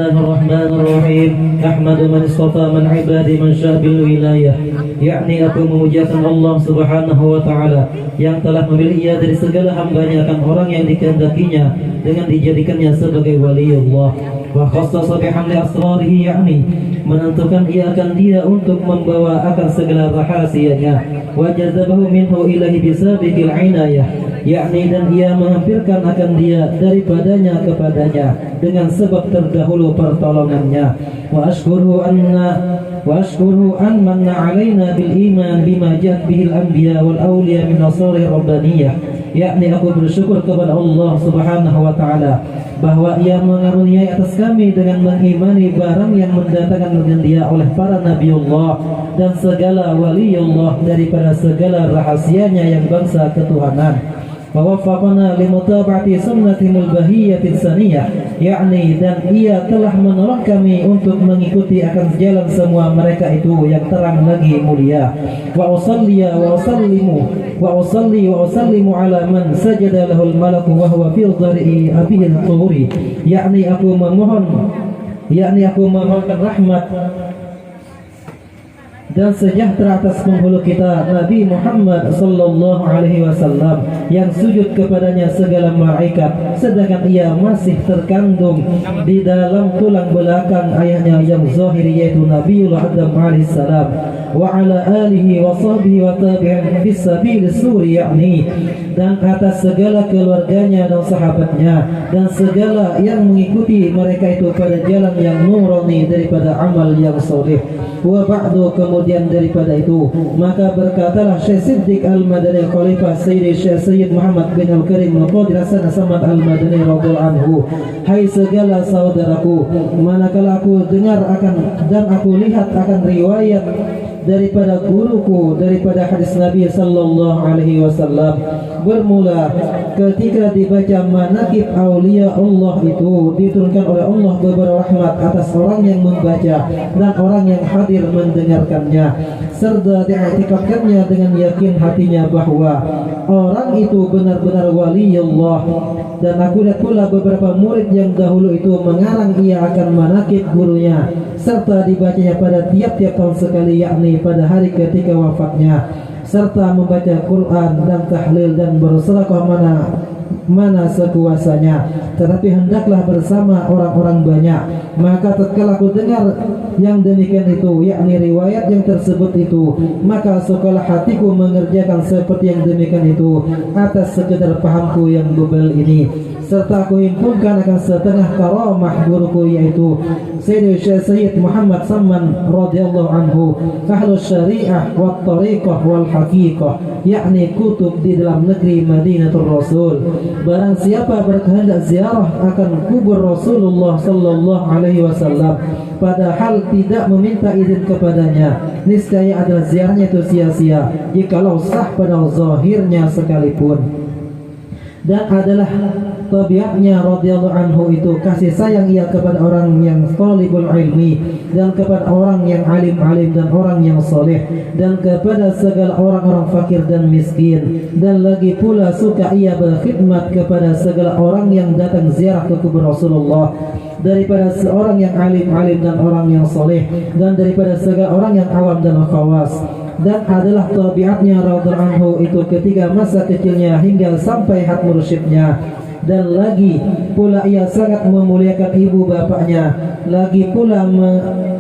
Bismillahirrahmanirrahim. Ahmadu man istafa man ibadi man syabil wilayah. Yakni aku memujiakan Allah subhanahu wa ta'ala yang telah memilih ia dari segala hambanya akan orang yang dikehendakinya dengan dijadikannya sebagai waliullah. Wa khassasa bihamli asrarihi, yakni menentukan ia akan dia untuk membawa akan segala rahasianya. Wa jazabahu minhu ilahi bisabiqil inayah, yakni dan ia menghampirkan akan dia daripadanya kepadanya dengan sebab terdahulu pertolongannya. Wa ashkuruhu an manna alaina bil iman bima ja'at bihil anbiya wal awliya min nasari rabbaniyah, yakni aku bersyukur kepada Allah subhanahu wa ta'ala bahwa ia mengaruniai atas kami dengan mengimani barang yang mendatangkan dengan dia oleh para nabiullah dan segala waliullah daripada segala rahasianya yang bangsa ketuhanan. Wawaffaqana limutaba'ati sunnatil bahiyatis saniyah, yakni dan ia telah menolong kami untuk mengikuti akan jalan semua mereka itu yang terang lagi mulia. Wa usalli wa usallimu ala man sajada lahul malaku wa huwa fi dhari'i abihil turi, yakni aku memohonkan rahmat dan sejahtera atas penghulu kita Nabi Muhammad sallallahu alaihi wasallam yang sujud kepadanya segala malaikat sedangkan ia masih terkandung di dalam tulang belakang ayahnya yang zahiri yaitu Nabiullah Adam alaihi salam, wa ala alihi wa sahbihi wa tabi'in fi sabil suri, yakni dan atas segala keluarganya dan sahabatnya dan segala yang mengikuti mereka itu pada jalan yang nurani daripada amal yang soleh. Wa ba'du, kemudian daripada itu maka berkatalah Syekh Siddiq Al-Madani Khalifah Syekh Muhammad bin Al-Karim Al-Qadir Hasan Samad Al-Madani radhiyallahu anhu, hai segala saudaraku, manakala aku dengar akan dan aku lihat akan riwayat daripada guruku daripada hadis Nabi sallallahu alaihi wasallam bermula ketika dibaca manaqib aulia Allah itu diturunkan oleh Allah beberapa rahmat atas orang yang membaca dan orang yang hadir mendengarkannya serta diiktikadkannya dengan yakin hatinya bahwa orang itu benar-benar wali Allah. Dan aku lihat pula beberapa murid yang dahulu itu mengarang ia akan manaqib gurunya serta dibacanya pada tiap-tiap tahun sekali, yakni pada hari ketika wafatnya, serta membaca Quran dan tahlil dan bersedekah mana sekuasanya, tetapi hendaklah bersama orang-orang banyak. Maka tatkala aku dengar yang demikian itu, yakni riwayat yang tersebut itu, maka sukalah hatiku mengerjakan seperti yang demikian itu atas sekedar pahamku yang bebel ini, serta aku himpunkan akan setengah karamah guruku yaitu Syekh Muhammad Samman radhiyallahu anhu, ahlus syariah wat tariqah wal haqiqah, yakni kutub di dalam negeri Madinatul Rasul. Barang siapa berkehendak ziarah akan kubur Rasulullah sallallahu alaihi wasallam padahal tidak meminta izin kepadanya, niscaya adalah ziarahnya itu sia-sia jikalau sah pada zahirnya sekalipun. Dan adalah tabiatnya radhiyallahu anhu itu kasih sayang ia kepada orang yang talibul ilmi dan kepada orang yang alim-alim dan orang yang soleh dan kepada segala orang-orang fakir dan miskin, dan lagi pula suka ia berkhidmat kepada segala orang yang datang ziarah ke kubur Rasulullah daripada seorang yang alim-alim dan orang yang soleh dan daripada segala orang yang awam dan khawas. Dan adalah tabiatnya radhiyallahu anhu itu ketika masa kecilnya hingga sampai had mursyidnya, dan lagi pula ia sangat memuliakan ibu bapaknya, lagi pula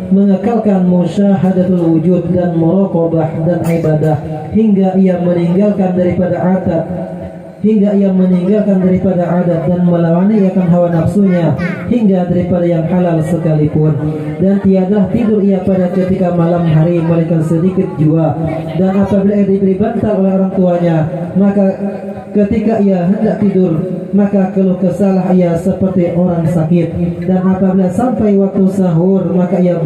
mengekalkan musyahadatul wujud dan muraqabah dan ibadah hingga ia meninggalkan daripada adat dan melawani akan hawa nafsunya hingga daripada yang halal sekalipun. Dan tiadalah tidur ia pada ketika malam hari melainkan sedikit jua, dan apabila ia diberi bantal oleh orang tuanya maka ketika ia hendak tidur maka keluh kesalah ia seperti orang sakit, dan apabila sampai waktu sahur maka ia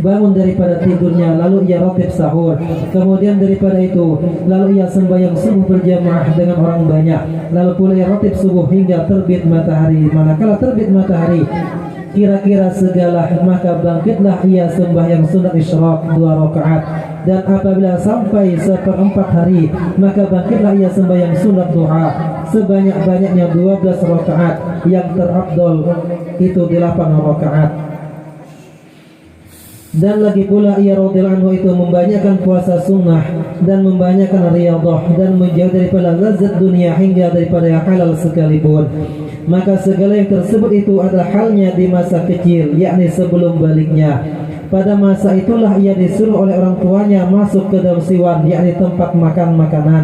bangun daripada tidurnya, lalu ia rotib sahur, kemudian daripada itu lalu ia sembahyang subuh berjamaah dengan orang banyak, lalu pula ia rotib subuh hingga terbit matahari. Manakala terbit matahari kira-kira segala, maka bangkitlah ia sembahyang sunat isyraq 2 rakaat. Dan apabila sampai 1/4 hari, maka bangkitlah ia sembahyang sunat duha sebanyak-banyaknya 12 rakaat, yang terafdol itu 8 rakaat. Dan lagi pula ia radhiyallahu anhu itu membanyakkan puasa sunnah dan membanyakkan riyadhah dan menjauh daripada lazat dunia hingga daripada yang halal sekalipun. Maka segala yang tersebut itu adalah halnya di masa kecil, yakni sebelum baliknya. Pada masa itulah ia disuruh oleh orang tuanya masuk ke dalam siwan, yakni tempat makan makanan,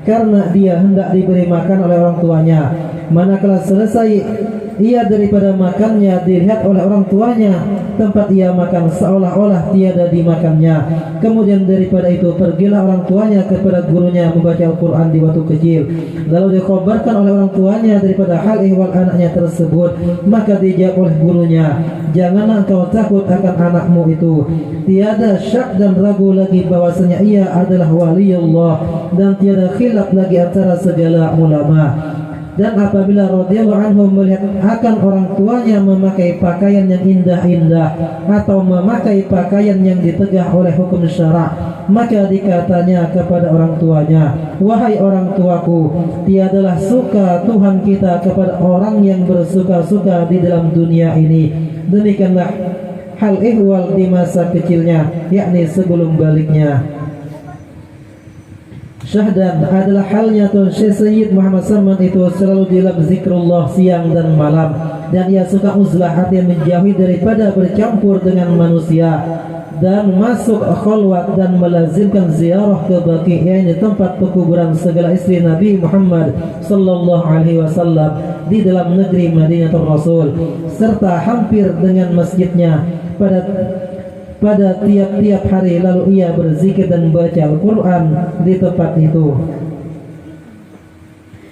karena dia hendak diberi makan oleh orang tuanya. Manakala selesai ia daripada makannya, dilihat oleh orang tuanya tempat ia makan seolah-olah tiada dimakannya. Kemudian daripada itu pergilah orang tuanya kepada gurunya membaca Al-Quran di waktu kecil. Lalu dikhabarkan oleh orang tuanya daripada hal ihwal anaknya tersebut. Maka dijawab oleh gurunya, janganlah engkau takut akan anakmu itu. Tiada syak dan ragu lagi bahwasanya ia adalah waliullah, dan tiada khilaf lagi antara segala ulama. Dan apabila radhiyallahu anhu melihat akan orang tuanya memakai pakaian yang indah-indah atau memakai pakaian yang ditegah oleh hukum syara', maka dikatanya kepada orang tuanya, wahai orang tuaku, tiadalah suka Tuhan kita kepada orang yang bersuka-suka di dalam dunia ini. Demikianlah hal ihwal di masa kecilnya, yakni sebelum baliknya. Syahdan adalah halnya Tuan Syekh Sayyid Muhammad Salman itu selalu dalam zikrullah siang dan malam, dan ia suka uzlah, artinya menjauhi daripada bercampur dengan manusia, dan masuk khalwat dan melazimkan ziarah ke Baqi', yakni tempat pekuburan segala istri Nabi Muhammad sallallahu alaihi wasallam di dalam negeri Madinatul Rasul, serta hampir dengan masjidnya pada tiap-tiap hari. Lalu ia berzikir dan baca Al-Quran di tempat itu.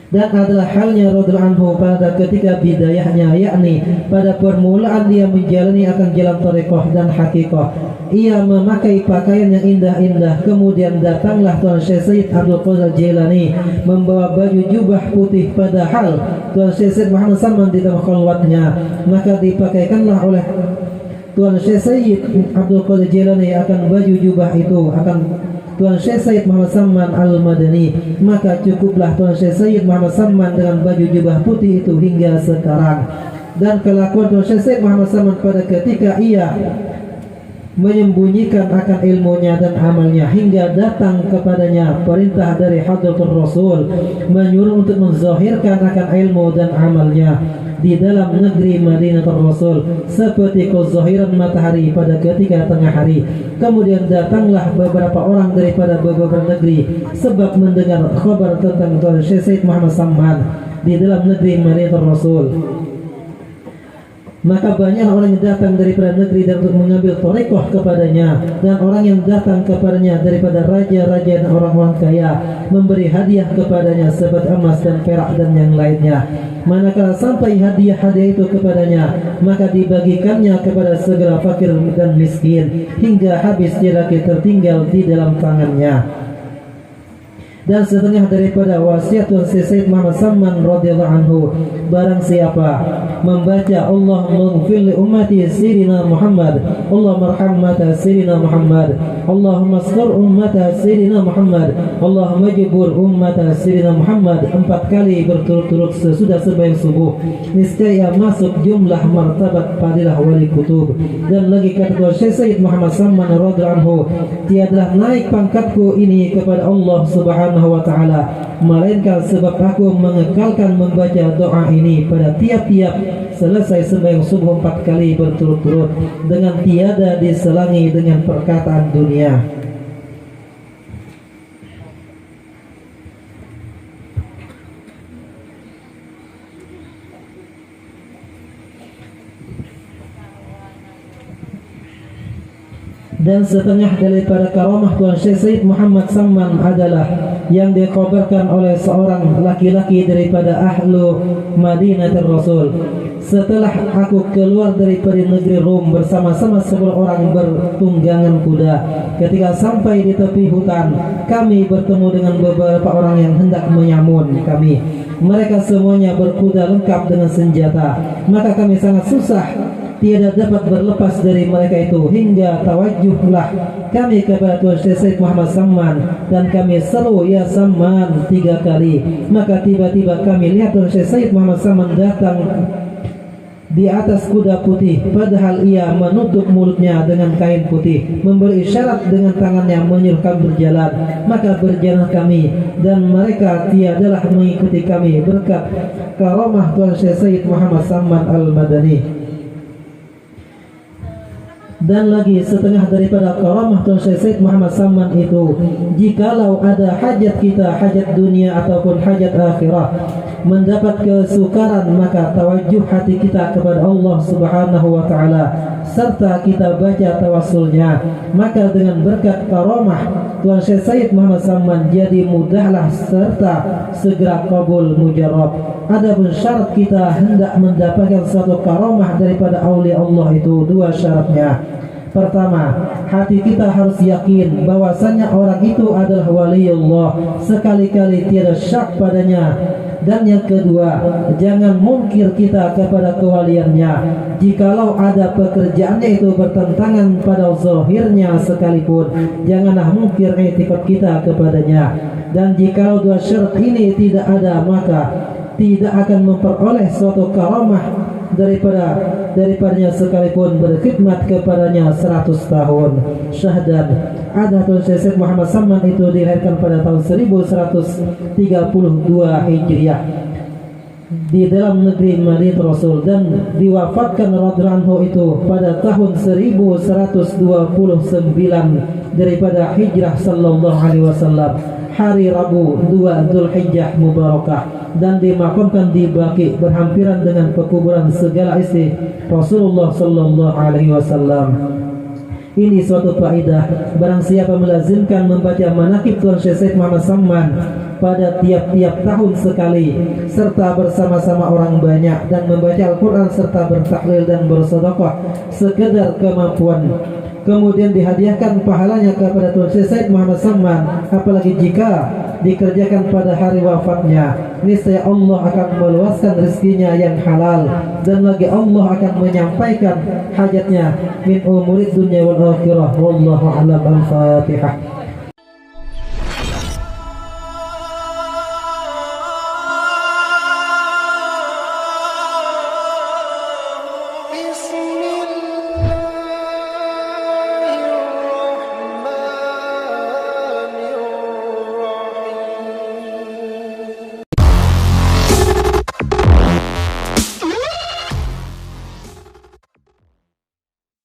Dan adalah halnya radhiyallahu anhu pada ketika bidayahnya, yakni pada permulaan dia menjalani akan jalan thariqah dan hakikah. Ia memakai pakaian yang indah-indah. Kemudian datanglah Tuan Syekh Sayyid Abdul Qadir Jailani membawa baju jubah putih, padahal Tuan Syekh Sayyid Muhammad Salman di dalam khalwatnya. Maka dipakaikanlah oleh Tuan Syekh Sayyid Abdul Qadir Jailani akan baju jubah itu, akan Tuan Syekh Sayyid Muhammad Salman Al-Madani. Maka cukuplah Tuan Syekh Sayyid Muhammad Salman dengan baju jubah putih itu hingga sekarang. Dan kelakuan Tuan Syekh Sayyid Muhammad Salman pada ketika ia menyembunyikan akan ilmunya dan amalnya, hingga datang kepadanya perintah dari Hadratul Rasul menyuruh untuk menzahirkan akan ilmu dan amalnya di dalam negeri Madinatul Rasul seperti kezahiran matahari pada ketika tengah hari. Kemudian datanglah beberapa orang daripada beberapa negeri sebab mendengar khabar tentang Tuan Syekh Sayyid Muhammad Salman di dalam negeri Madinatul Rasul. Maka banyak orang yang datang daripada negeri dan untuk mengambil thariqah kepadanya, dan orang yang datang kepadanya daripada raja-raja dan orang-orang kaya memberi hadiah kepadanya seperti emas dan perak dan yang lainnya. Manakala sampai hadiah-hadiah itu kepadanya, maka dibagikannya kepada segala fakir dan miskin hingga habis tidak tertinggal di dalam tangannya. Dan setengah daripada wasiat Tuan Syekh Muhammad Salman radhiyallahu anhu, barang siapa membaca Allahumma ighfir li ummati sayyidina Muhammad, Allahumma arham ummata sayyidina Muhammad, Allahumma asghfir ummata sayyidina Muhammad, Allahumma jibur ummata sayyidina Muhammad 4 kali berturut-turut sesudah sembahyang subuh, niscaya masuk jumlah martabat fadilah wali kutub. Dan lagi kata Tuan Syekh Muhammad Salman radhiyallahu anhu, tiadalah naik pangkatku ini kepada Allah Subhanahu wa ta'ala melainkan sebab aku mengekalkan membaca doa ini pada tiap-tiap selesai sembahyang subuh 4 kali berturut-turut, dengan tiada diselangi dengan perkataan dunia. Dan setengah daripada karamah Tuan Syekh Sayyid Muhammad Salman adalah yang dikhabarkan oleh seorang laki-laki daripada ahlu Madinatul Rasul. Setelah aku keluar daripada negeri Rom bersama-sama 10 orang bertunggangan kuda, ketika sampai di tepi hutan, kami bertemu dengan beberapa orang yang hendak menyamun kami. Mereka semuanya berkuda lengkap dengan senjata. Maka kami sangat susah tiada dapat berlepas dari mereka itu, hingga tawajjuhlah kami kepada Tuan Syekh Muhammad Samman dan kami seru ya Samman 3 kali. Maka tiba-tiba kami lihat Tuan Syekh Muhammad Samman datang di atas kuda putih, padahal ia menutup mulutnya dengan kain putih, memberi isyarat dengan tangannya menyuruh kami berjalan. Maka berjalan kami dan mereka tiadalah mengikuti kami berkat karamah Tuan Syekh Muhammad Samman Al-Madani. Dan lagi setengah daripada karamah Tuan Syekh Muhammad Samman itu, jikalau ada hajat kita, hajat dunia ataupun hajat akhirah, mendapat kesukaran, maka tawajjuh hati kita kepada Allah Subhanahu wa taala serta kita baca tawassulnya, maka dengan berkat karamah Tuan Syekh Muhammad Samman jadi mudahlah serta segera kabul mujarab. Adapun syarat kita hendak mendapatkan suatu karamah daripada aulia Allah itu 2 syaratnya. Pertama, hati kita harus yakin bahwasanya orang itu adalah wali Allah, sekali-kali tiada syak padanya. Dan yang kedua, jangan mungkir kita kepada kewaliannya. Jikalau ada pekerjaannya itu bertentangan pada zahirnya sekalipun, janganlah mungkir i'tikad kita kepadanya. Dan jikalau 2 syarat ini tidak ada, maka tidak akan memperoleh suatu karamah daripadanya sekalipun berkhidmat kepadanya 100 tahun. Syahadat ada Tuan Syekh Muhammad Samman itu dilahirkan pada tahun 1132 Hijriah di dalam negeri Madinah Rasul, dan diwafatkan radhiyallahu anhu itu pada tahun 1129 daripada hijrah sallallahu alaihi wasallam, hari Rabu 2 Dzulhijjah Mubarakah, dan dimakamkan di Baqi berhampiran dengan pekuburan segala isi Rasulullah sallallahu alaihi wasallam. Ini suatu faedah, barang siapa melazimkan membaca manaqib Tuan Syekh Muhammad Samman pada tiap-tiap tahun sekali serta bersama-sama orang banyak, dan membaca Al-Quran serta bertahlil dan bersedekah sekedar kemampuan, kemudian dihadiahkan pahalanya kepada Tuan Syekh Muhammad Samman, apalagi jika dikerjakan pada hari wafatnya, niscaya Allah akan meluaskan rezekinya yang halal, dan lagi Allah akan menyampaikan hajatnya min umurid dunya wal akhirah. Wallahu a'lam. Al-Fatihah.